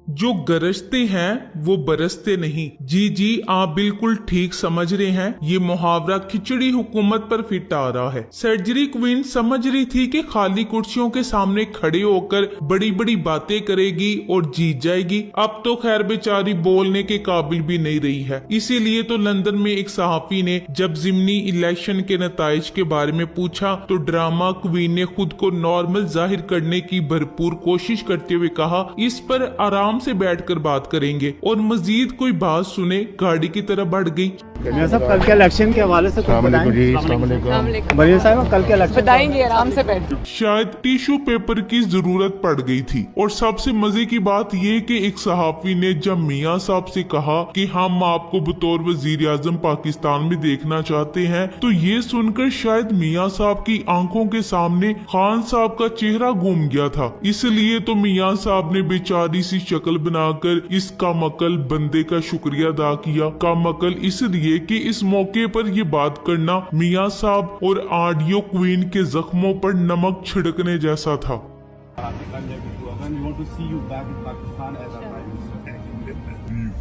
जो गरजते हैं वो बरसते नहीं। जी जी, आप बिल्कुल ठीक समझ रहे हैं। ये मुहावरा खिचड़ी हुकूमत पर फिट आ रहा है। सर्जरी क्वीन समझ रही थी कि खाली कुर्सियों के सामने खड़े होकर बड़ी बड़ी बातें करेगी और जीत जाएगी। अब तो खैर बेचारी बोलने के काबिल भी नहीं रही है। इसीलिए तो लंदन में एक सहाफी ने जब जिमनी इलेक्शन के नताइज के बारे में पूछा तो ड्रामा क्वीन ने खुद को नॉर्मल जाहिर करने की भरपूर कोशिश करते हुए कहा, इस पर आराम से बैठकर बात करेंगे। और मजीद कोई बात सुने गाड़ी की तरफ बढ़ गई। साहब कल के इलेक्शन के हवाले से कुछ बताएंगे? बरिया साहब कल के इलेक्शन बताएंगे, आराम से बैठ। शायद टिश्यू पेपर की जरूरत पड़ गई थी। और सबसे मजे की बात ये कि एक सहाफी ने जब मियाँ साहब से कहा कि हम आपको बतौर वजीर आजम पाकिस्तान में देखना चाहते हैं, तो ये सुनकर शायद मियाँ साहब की आंखों के सामने खान साहब का चेहरा घूम गया था। इसलिए तो मियाँ साहब ने बेचारी सी शक्ल बनाकर इस कामअकल बंदे का शुक्रिया अदा किया। कामअकल इसलिए कि इस मौके पर ये बात करना मियाँ साहब और ऑडियो क्वीन के जख्मों पर नमक छिड़कने जैसा था।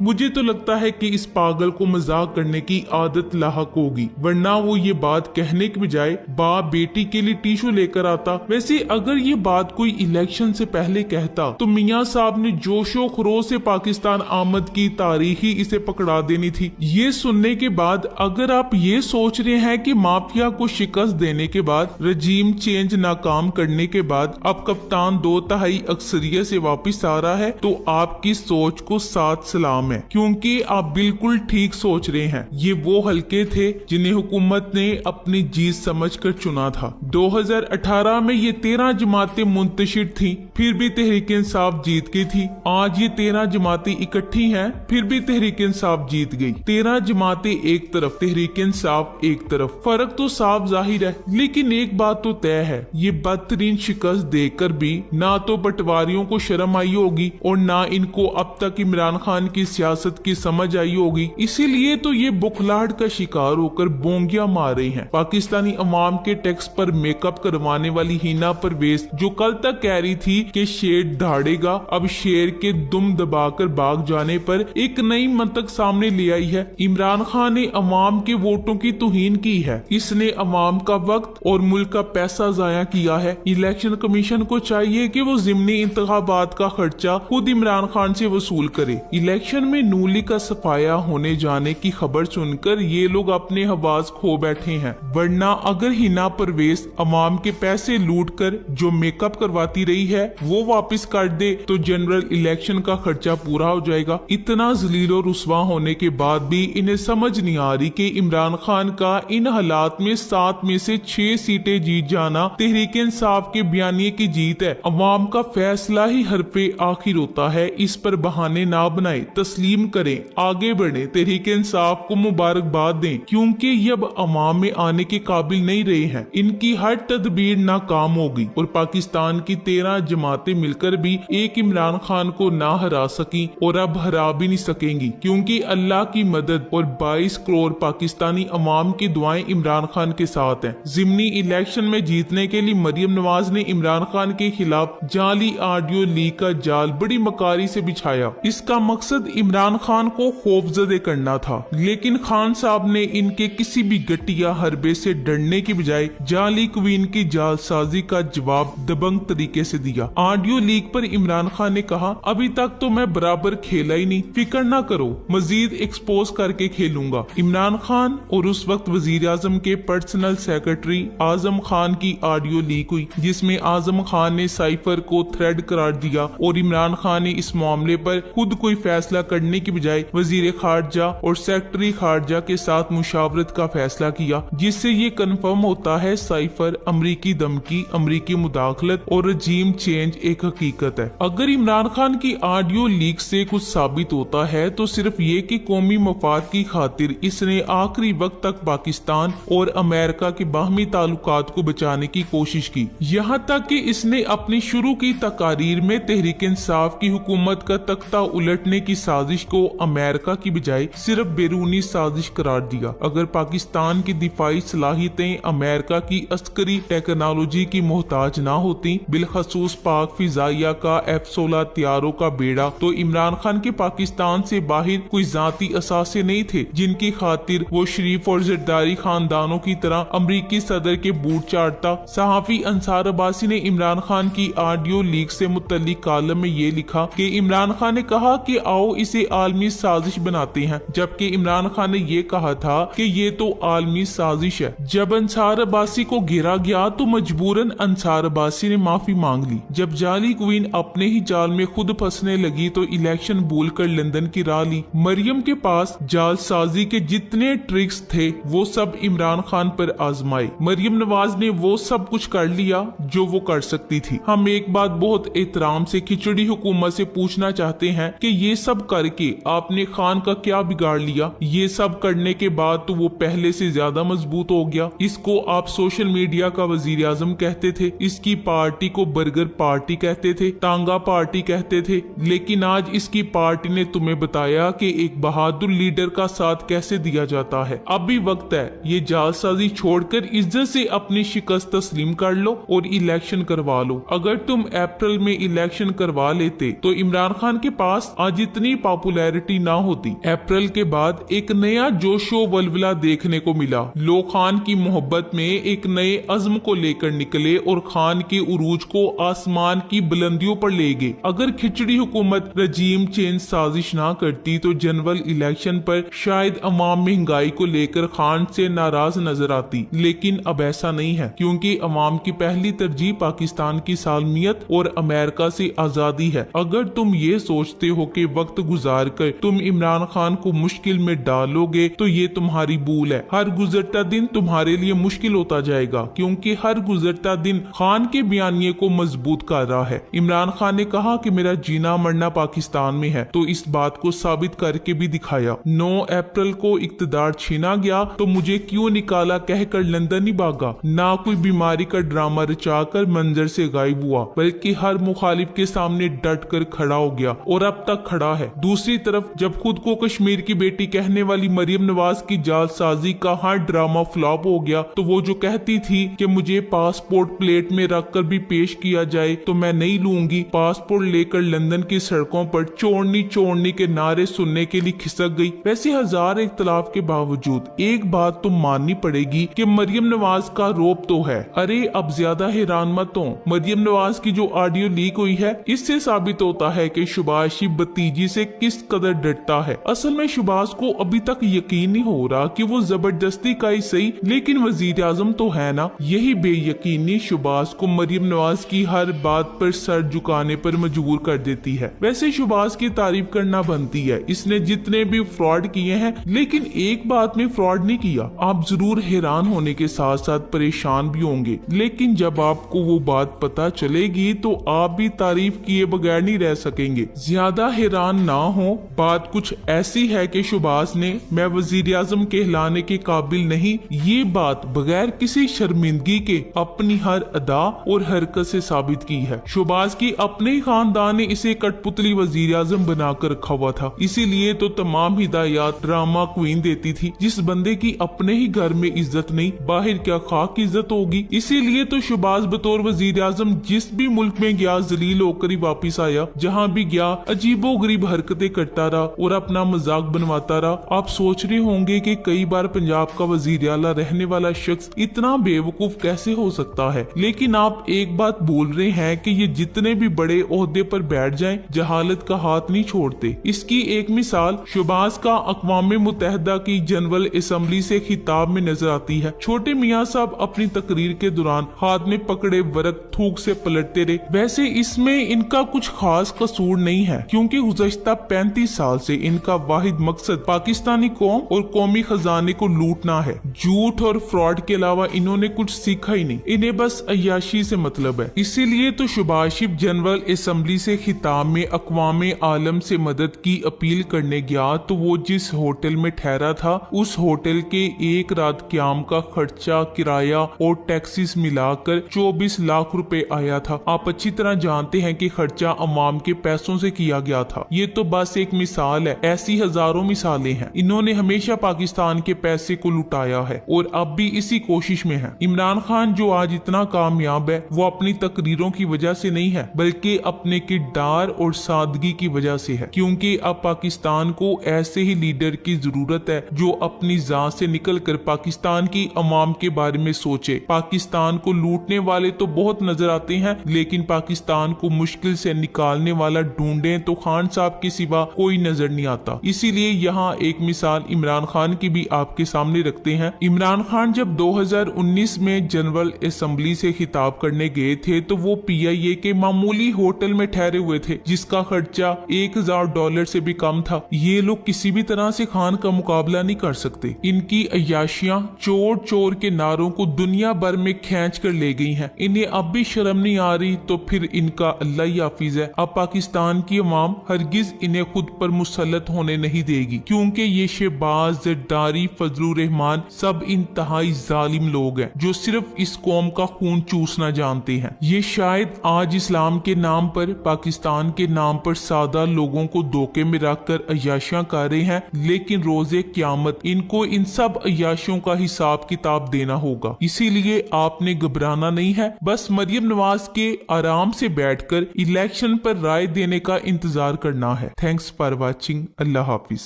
मुझे तो लगता है कि इस पागल को मजाक करने की आदत लाहक होगी, वरना वो ये बात कहने के बजाय बाप बेटी के लिए टिश्यू लेकर आता। वैसे अगर ये बात कोई इलेक्शन से पहले कहता तो मियाँ साहब ने जोशो खरोश से पाकिस्तान आमद की तारीख ही इसे पकड़ा देनी थी। ये सुनने के बाद अगर आप ये सोच रहे हैं कि माफिया को शिकस्त देने के बाद, रजीम चेंज नाकाम करने के बाद अब कप्तान 2/3 अक्सरियत से वापिस आ रहा है, तो आपकी सोच को साथ सलाम है, क्योंकि आप बिल्कुल ठीक सोच रहे हैं। ये वो हलके थे जिन्हें हुकूमत ने अपनी जीत समझकर चुना था। 2018 में ये 13 जमातें मुंतशिर थी, फिर भी तहरीक इंसाफ जीत गई थी। आज ये 13 जमातें इकट्ठी हैं, फिर भी तहरीक इंसाफ जीत गई। 13 जमातें एक तरफ, तहरीक इंसाफ एक तरफ। फर्क तो साफ जाहिर है, लेकिन एक बात तो तय है, ये बदतरीन शिकस्त देकर भी ना तो पटवारियों को शर्म आई होगी और ना इनको अब तक इमरान खान की सियासत की समझ आई होगी। इसीलिए तो ये बुखलाहट का शिकार होकर बोंगिया मार रही हैं। पाकिस्तानी अवाम के टैक्स पर मेकअप करवाने वाली हिना परवेज, जो कल तक कह रही थी कि शेर दहाड़ेगा, अब शेर के दुम दबाकर भाग जाने पर एक नई मंतक सामने ले आई है। इमरान खान ने अवाम के वोटों की तौहीन की है। इसने अवाम का वक्त और मुल्क का पैसा जाया किया है। इलेक्शन कमीशन को चाहिए कि वो जिमनी इंतखाबात का खर्चा खुद इमरान खान से वसूल करे। इलेक्शन में नूली का सफाया होने जाने की खबर सुनकर ये लोग अपने हवास खो बैठे हैं। वरना अगर हिना परवेज अवाम के पैसे लूट कर जो मेकअप करवाती रही है वो वापस कर दे तो जनरल इलेक्शन का खर्चा पूरा हो जाएगा। इतना जलील और रुस्वा होने के बाद भी इन्हें समझ नहीं आ रही कि इमरान खान का इन हालात में 7 में से 6 सीटें जीत जाना तहरीक इंसाफ के बयानिए की जीत है। अवाम का फैसला ही हरफे आखिर होता है। इस पर बहाने ना बनाए, तस्लीम करें, आगे बढ़े, तहरीक इंसाफ को मुबारकबाद दें, क्योंकि ये अब अवाम में आने के काबिल नहीं रहे हैं। इनकी हर तदबीर नाकाम होगी और पाकिस्तान की 13 जमातें मिलकर भी एक इमरान खान को ना हरा सकी और अब हरा भी नहीं सकेंगी, क्योंकि अल्लाह की मदद और 22 करोड़ पाकिस्तानी अवाम की दुआएं इमरान खान के साथ हैं। जिमनी इलेक्शन में जीतने के लिए मरियम नवाज ने इमरान खान के खिलाफ जाली ऑडियो लीक का जाल बड़ी मकारी से बिछाया। इसका मकसद इमरान खान को खौफजदे करना था, लेकिन खान साहब ने इनके किसी भी घटिया हरबे से डरने की बजाय जाली क्वीन की जालसाजी का जवाब दबंग तरीके से दिया। ऑडियो लीक पर इमरान खान ने कहा, अभी तक तो मैं बराबर खेला ही नहीं, फिक्र ना करो, मजीद एक्सपोज करके खेलूंगा। इमरान खान और उस वक्त वजीर आजम के पर्सनल सेक्रेटरी आजम खान की ऑडियो लीक हुई, जिसमें आजम खान ने साइफर को थ्रेड करार दिया और इमरान खान ने इस मामले पर खुद कोई फैसला करने की बजाय वजीर खारजा और सेक्रेटरी खारजा के साथ मुशावरत का फैसला किया, जिससे ये कंफर्म होता है साइफर, अमरीकी धमकी, अमरीकी मुदाखलत और रजीम चेंज एक हकीकत है। अगर इमरान खान की ऑडियो लीक से कुछ साबित होता है तो सिर्फ ये कि कौमी मफाद की खातिर इसने आखिरी वक्त तक पाकिस्तान और अमेरिका के बाहमी ताल्लुकात को बचाने की कोशिश की। यहाँ तक कि इसने अपनी शुरू की तकारीर में तहरीक इंसाफ की हुकूमत का तख्ता उलट पलटने की साजिश को अमेरिका की बजाय सिर्फ बैरूनी साजिश करार दिया। अगर पाकिस्तान की दिफाई सलाहियतें अमेरिका की अस्करी टेक्नोलॉजी की मोहताज ना होती, बिलखसूस पाक फिजाइया का F-16 हथियारों का बेड़ा, तो इमरान खान के पाकिस्तान से बाहर कोई जाती असासे नहीं थे जिनकी खातिर वो शरीफ और जरदारी खानदानों की तरह अमरीकी सदर के बूट चाटता। सहाफी अंसार अब्बासी ने इमरान खान की ऑडियो लीक से मुतल्लिक कॉलम में ये लिखा कि इमरान खान ने कहा कि आओ इसे आलमी साजिश बनाते हैं, जबकि इमरान खान ने ये कहा था कि ये तो आलमी साजिश है। जब अंसार अब्बासी को घेरा गया तो मजबूरन अंसार अब्बासी ने माफी मांग ली। जब जाली क्वीन अपने ही जाल में खुद फंसने लगी तो इलेक्शन भूल कर लंदन की राह ली। मरियम के पास जालसाजी के जितने ट्रिक्स थे वो सब इमरान खान पर आजमाए। मरियम नवाज ने वो सब कुछ कर लिया जो वो कर सकती थी। हम एक बात बहुत एहतराम से खिचड़ी हुकूमत से पूछना चाहते हैं कि ये सब करके आपने खान का क्या बिगाड़ लिया? ये सब करने के बाद तो वो पहले से ज्यादा मजबूत हो गया। इसको आप सोशल मीडिया का वजीर आजम कहते थे, इसकी पार्टी को बर्गर पार्टी कहते थे, टांगा पार्टी कहते थे, लेकिन आज इसकी पार्टी ने तुम्हें बताया कि एक बहादुर लीडर का साथ कैसे दिया जाता है। अब भी वक्त है, ये जालसाजी छोड़कर इज्जत से अपनी शिकस्त तस्लीम कर लो और इलेक्शन करवा लो। अगर तुम अप्रैल में इलेक्शन करवा लेते तो इमरान खान के पास आज इतनी पॉपुलैरिटी ना होती। अप्रैल के बाद एक नया जोशो वलवला देखने को मिला। लोग खान की मोहब्बत में एक नए अज़्म को लेकर निकले और खान के उरूज को आसमान की बुलंदियों पर ले गए। अगर खिचड़ी हुकूमत रजीम चेंज साजिश ना करती तो जनरल इलेक्शन पर शायद अवाम महंगाई को लेकर खान से नाराज नजर आती, लेकिन अब ऐसा नहीं है, क्योंकि अवाम की पहली तरजीह पाकिस्तान की सालमियत और अमेरिका से आजादी है। अगर तुम ये सोचते हो कि वक्त गुजार कर तुम इमरान खान को मुश्किल में डालोगे तो ये तुम्हारी भूल है। हर गुजरता दिन तुम्हारे लिए मुश्किल होता जाएगा, क्योंकि हर गुजरता दिन खान के बयानिए को मजबूत कर रहा है। इमरान खान ने कहा कि मेरा जीना मरना पाकिस्तान में है, तो इस बात को साबित करके भी दिखाया। 9 अप्रैल को इक्तदार छीना गया तो मुझे क्यों निकाला कहकर लंदन ही भागा। ना कोई बीमारी का ड्रामा रचाकर मंजर से गायब हुआ, बल्कि हर मुखालिफ के सामने डट कर खड़ा हो गया और अब तक खड़ा है। दूसरी तरफ जब खुद को कश्मीर की बेटी कहने वाली मरियम नवाज की जालसाजी का हर ड्रामा फ्लॉप हो गया, तो वो जो कहती थी कि मुझे पासपोर्ट प्लेट में रखकर भी पेश किया जाए तो मैं नहीं लूंगी, पासपोर्ट लेकर लंदन की सड़कों पर चोरनी चोरनी के नारे सुनने के लिए खिसक गई। वैसे हजार इख्तलाफ के बावजूद एक बात तो माननी पड़ेगी कि मरियम नवाज का रोब तो है। अरे अब ज्यादा हैरान मत हो, मरियम नवाज की जो ऑडियो लीक हुई है इससे साबित होता है कि शहबाज शरीफ भतीजी से किस कदर डरता है। असल में शहबाज को अभी तक यकीन नहीं हो रहा कि वो जबरदस्ती का ही सही लेकिन वजीर आजम तो है ना। यही बेयकीनी शहबाज को मरियम नवाज की हर बात पर सर झुकाने पर मजबूर कर देती है। वैसे शहबाज की तारीफ करना बनती है, इसने जितने भी फ्रॉड किए हैं, लेकिन एक बात में फ्रॉड नहीं किया। आप जरूर हैरान होने के साथ साथ परेशान भी होंगे, लेकिन जब आपको वो बात पता चलेगी तो आप भी तारीफ किए बगैर नहीं रह सकेंगे। ज्यादा हैरान ना हो, बात कुछ ऐसी है कि शहबाज ने मैं वजीर आजम कहलाने के काबिल नहीं, ये बात बगैर किसी शर्मिंदगी के अपनी हर अदा और हरकत से साबित की है। शहबाज की अपने ही खानदान ने इसे कठपुतली वजीर आजम बनाकर रखा हुआ था, इसीलिए तो तमाम हिदायत ड्रामा क्वीन देती थी। जिस बंदे की अपने ही घर में इज्जत नहीं, बाहर क्या खाक इज्जत होगी। इसीलिए तो शहबाज बतौर वजीर आजम जिस भी मुल्क में गया जलील होकर ही वापिस आया। जहाँ भी गया अजीबो गरीब हरकतें करता रहा और अपना मजाक बनवाता रहा। आप सोच रहे होंगे कि कई बार पंजाब का वजीर आला रहने वाला शख्स इतना बेवकूफ कैसे हो सकता है, लेकिन आप एक बात भूल रहे हैं कि ये जितने भी बड़े ओहदे पर बैठ जाएं, जहालत का हाथ नहीं छोड़ते। इसकी एक मिसाल शहबाज का अक़वाम मुत्तहिदा की जनरल असम्बली से खिताब में नजर आती है। छोटे मियाँ साहब अपनी तकरीर के दौरान हाथ में पकड़े वर्क थूक से पलटते रहे। वैसे इसमें इनका कुछ खास कसूर नहीं है, क्योंकि गुज़श्ता 35 साल से इनका वाहिद मकसद पाकिस्तानी कौम और कौमी खजाने को लूटना है। झूठ और फ्रॉड के अलावा इन्होंने कुछ सीखा ही नहीं, इन्हें बस अय्याशी से मतलब है। इसीलिए तो शहबाज शरीफ जनरल असम्बली से खिताब में अक़वाम आलम से मदद की अपील करने गया तो वो जिस होटल में ठहरा था उस होटल के एक रात क्याम का खर्चा, किराया और टैक्सीज मिलाकर 24 लाख रुपए आया था। आप अच्छी तरह जानते हैं कि खर्चा अवाम के पैसों से किया गया था। ये तो बस एक मिसाल है, ऐसी हजारों मिसालें हैं। इन्होंने हमेशा पाकिस्तान के पैसे को लुटाया है और अब भी इसी कोशिश में है। इमरान खान जो आज इतना कामयाब है वो अपनी तकरीरों की वजह से नहीं है, बल्कि अपने किरदार और सादगी की वजह से है। क्योंकि अब पाकिस्तान को ऐसे ही लीडर की जरूरत है जो अपनी जात से निकलकर पाकिस्तान की अवाम के बारे में सोचे। पाकिस्तान को लूटने वाले तो बहुत नजर आते हैं, लेकिन पाकिस्तान को मुश्किल से निकालने वाला ढूंढे तो खान साहब के सिवा कोई नजर नहीं आता। इसीलिए यहाँ एक मिसाल इमरान खान की भी आपके सामने रखते हैं। इमरान खान जब 2019 में जनरल असेंबली से खिताब करने गए थे तो वो PIA के मामूली होटल में ठहरे हुए थे, जिसका खर्चा $1000 से भी कम था। ये लोग किसी भी तरह से खान का मुकाबला नहीं कर सकते। इनकी अय्याशियां चोर चोर के नारों को दुनिया भर में खींच कर ले गई हैं। इन्हें अब भी शर्म नहीं आ रही तो फिर इनका अल्लाह ही हाफिज है। अब पाकिस्तान की अवाम हरगिज इन्हें खुद पर मुसल्लत होने नहीं देगी, क्योंकि ये शहबाज, जरदारी, फजलुर रहमान सब इंतहाई जालिम लोग हैं जो सिर्फ इस कौम का खून चूसना जानते हैं। ये शायद आज इस्लाम के नाम पर, पाकिस्तान के नाम पर सादा लोगों को धोखे में रखकर अय्याशियां कर रहे हैं, लेकिन रोजे क़यामत इनको इन सब अय्याशियों का हिसाब किताब देना होगा। इसीलिए आपने घबराना नहीं है, बस मरियम नवाज के आराम से बैठकर इलेक्शन पर राय देने का इंतजार करना है। Thanks for watching. Allah Hafiz.